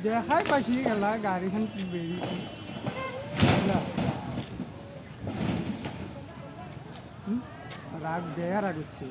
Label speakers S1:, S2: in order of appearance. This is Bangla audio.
S1: দেখাই পাইছি গেলা গাড়ীখন বেৰিয়েছে রাগ বেয়া রাগ হচ্ছে